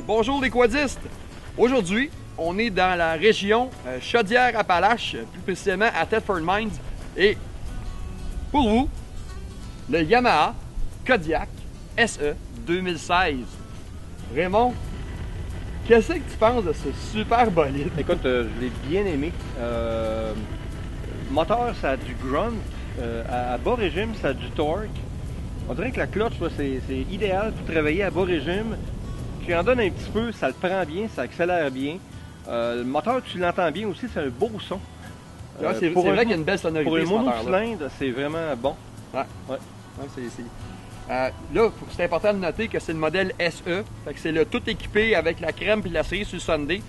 Bonjour les quadistes! Aujourd'hui, on est dans la région Chaudière-Appalaches, plus précisément à Thetford Mines. Et pour vous, le Yamaha Kodiak SE 2016. Raymond, qu'est-ce que tu penses de ce super bolide? Écoute, je l'ai bien aimé. Moteur, ça a du grunt. À bas régime, ça a du torque. On dirait que la clutch, c'est idéal pour travailler à bas régime. Tu en donnes un petit peu, ça le prend bien, ça accélère bien. Le moteur, tu l'entends bien aussi, c'est un beau son. C'est vrai qu'il y a une belle sonorité. Pour un ce moteur-là. monocylindre, c'est vraiment bon. Ouais. Ouais. Là, c'est important de noter que c'est le modèle SE. Fait que c'est le tout équipé avec la crème et la cerise sur le Sunday.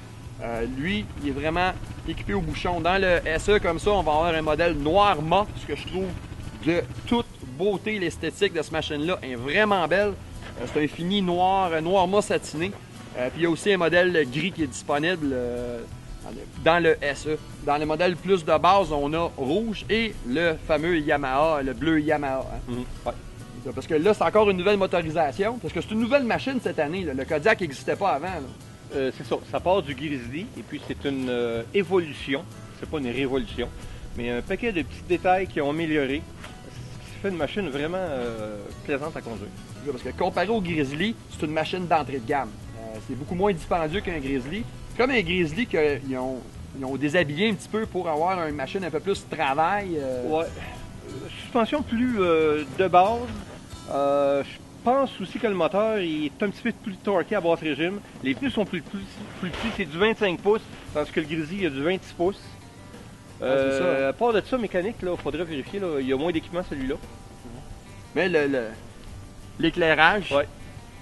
Lui, il est vraiment équipé au bouchon. Dans le SE, comme ça, on va avoir un modèle noir mat, ce que je trouve de toute beauté. L'esthétique de cette machine-là est vraiment belle. C'est un fini noir mat satiné. Puis il y a aussi un modèle gris qui est disponible dans le SE. Dans le modèle plus de base, on a rouge et le fameux Yamaha, le bleu Yamaha. Hein? Ouais. Parce que là, c'est encore une nouvelle motorisation. Parce que c'est une nouvelle machine cette année. Là. Le Kodiak n'existait pas avant. C'est ça, ça part du Grizzly et puis c'est une évolution, c'est pas une révolution, mais un paquet de petits détails qui ont amélioré, ce qui fait une machine vraiment plaisante à conduire. Parce que comparé au Grizzly, c'est une machine d'entrée de gamme. C'est beaucoup moins dispendieux qu'un Grizzly. Comme un Grizzly qu'ils ont déshabillé un petit peu pour avoir une machine un peu plus travail. Ouais. Suspension plus de base. Je pense aussi que le moteur est un petit peu plus torqué à basse régime. Les pneus sont plus petits, c'est du 25 pouces, tandis que le Grizzly il y a du 26 pouces. C'est ça. À part de ça, mécanique, il faudrait vérifier, là, il y a moins d'équipement celui-là. Mais l'éclairage, Ouais.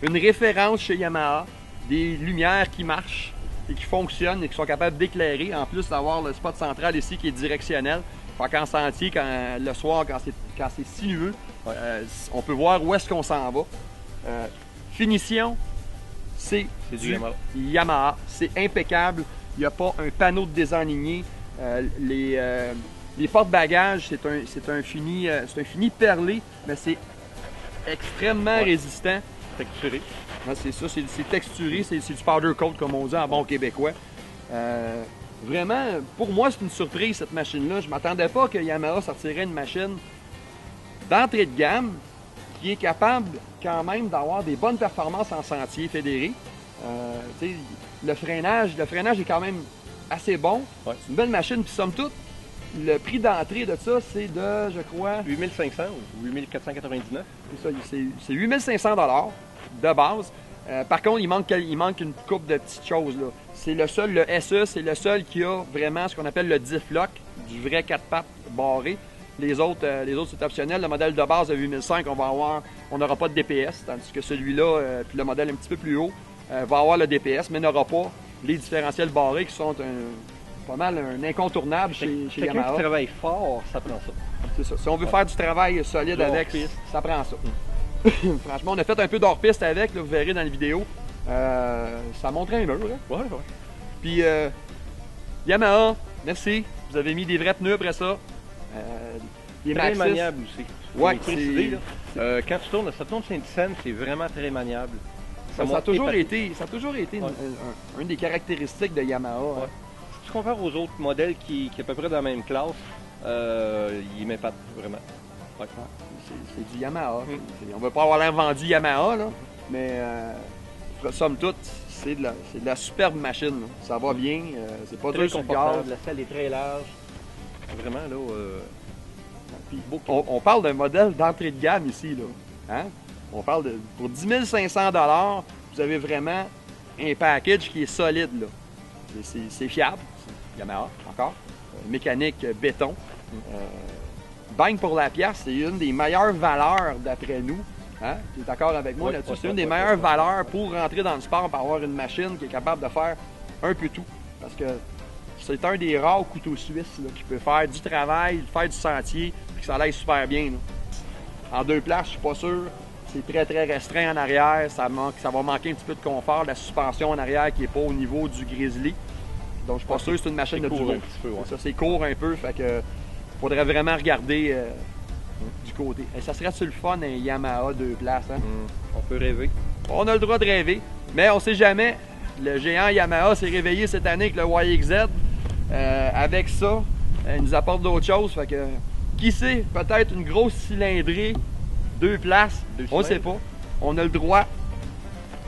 une référence chez Yamaha, des lumières qui marchent et qui fonctionnent et qui sont capables d'éclairer, en plus d'avoir le spot central ici qui est directionnel. Fait qu'en sentier, le soir, quand c'est sinueux, Ouais. on peut voir où est-ce qu'on s'en va. Finition, c'est du Yamaha. C'est impeccable. Il n'y a pas un panneau de désaligné. Les porte-bagages, c'est un fini perlé, mais c'est extrêmement résistant. Texturé. Ouais, c'est ça, c'est texturé, c'est du powder coat comme on dit en bon québécois. Vraiment, pour moi, c'est une surprise cette machine-là. Je ne m'attendais pas que Yamaha sortirait une machine d'entrée de gamme qui est capable quand même d'avoir des bonnes performances en sentier fédéré. Le freinage est quand même assez bon. Ouais. C'est une belle machine. Puis somme toute, le prix d'entrée de ça, c'est de, je crois... 8500 ou 8499. C'est 8500 $ de base. Par contre, il manque une couple de petites choses. C'est le seul, le SE, c'est le seul qui a vraiment ce qu'on appelle le diff lock, du vrai 4 pattes barré. Les autres, c'est optionnel. Le modèle de base de 8005, on n'aura pas de DPS, tandis que celui-là, puis le modèle un petit peu plus haut, va avoir le DPS, mais n'aura pas les différentiels barrés qui sont pas mal un incontournable chez Quelqu'un Yamaha. qui travaille fort, ça prend ça. C'est ça. Si on veut faire du travail solide avec, ça prend ça. Franchement, on a fait un peu d'hors-piste avec, là, vous verrez dans la vidéo. Ça montrait un mur. Hein? Ouais. Puis, Yamaha, merci. Vous avez mis des vrais pneus après ça. Les Très Maxxis. maniable aussi. Ouais, Faut préciser, là. Quand tu tournes, ça tourne Saint-Dicenne, c'est vraiment très maniable. Ça a toujours été Ouais. une des caractéristiques de Yamaha. Ouais. Hein. Si tu compares aux autres modèles qui est à peu près dans la même classe, ils m'épatent vraiment. Ouais. C'est du Yamaha. On ne veut pas avoir l'air vendu Yamaha, là, mais somme toute, c'est de la superbe machine. Là. Ça va bien, c'est pas Très dur sur le gaz. confortable, la selle est très large. Vraiment, là... Puis, on parle d'un modèle d'entrée de gamme ici. Là. Hein? On parle pour 10 500 $, vous avez vraiment un package qui est solide. Là. C'est fiable. C'est Yamaha, encore. Mécanique béton. Bang pour la pièce, c'est une des meilleures valeurs d'après nous. Hein? Tu es d'accord avec moi là-dessus? C'est une des meilleures valeurs pour rentrer dans le sport, pour avoir une machine qui est capable de faire un peu tout. Parce que c'est un des rares couteaux suisses là, qui peut faire du travail, faire du sentier, puis que ça aille super bien. Là. En deux places, je suis pas sûr. C'est très très restreint en arrière. Ça va manquer un petit peu de confort. La suspension en arrière qui n'est pas au niveau du Grizzly. Donc je suis pas sûr que c'est une machine de duo. Ça, c'est court un peu. Fait que faudrait vraiment regarder du côté. Et ça serait-tu le fun un Yamaha deux places? Hein? On peut rêver. On a le droit de rêver. Mais on sait jamais. Le géant Yamaha s'est réveillé cette année avec le YXZ. Avec ça, il nous apporte d'autres choses. Fait que, qui sait, peut-être une grosse cylindrée, 2 places, on ne sait pas. On a le droit.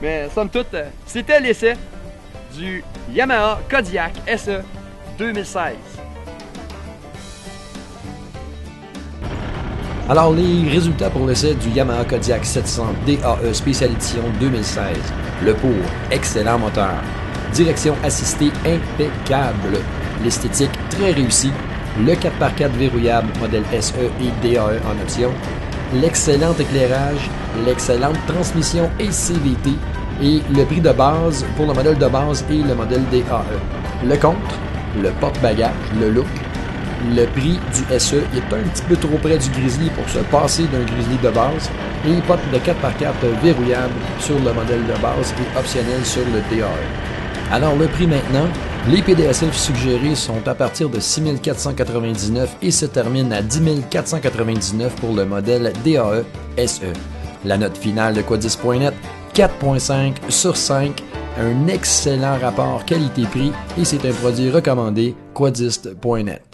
Mais somme toute, c'était l'essai du Yamaha Kodiak SE 2016. Alors, les résultats pour l'essai du Yamaha Kodiak 700 DAE Spécial Édition 2016. Le pour, excellent moteur. Direction assistée impeccable. L'esthétique très réussie. Le 4x4 verrouillable modèle SE et DAE en option. L'excellent éclairage, l'excellente transmission et CVT. Et le prix de base pour le modèle de base et le modèle DAE. Le contre, le porte-bagages, le look. Le prix du SE est un petit peu trop près du Grizzly pour se passer d'un Grizzly de base et pote de 4x4 verrouillable sur le modèle de base et optionnel sur le DAE. Alors le prix maintenant, les PDSF suggérés sont à partir de 6 499 et se terminent à 10 499 pour le modèle DAE SE. La note finale de Quadist.net, 4.5 sur 5, un excellent rapport qualité-prix et c'est un produit recommandé Quadist.net.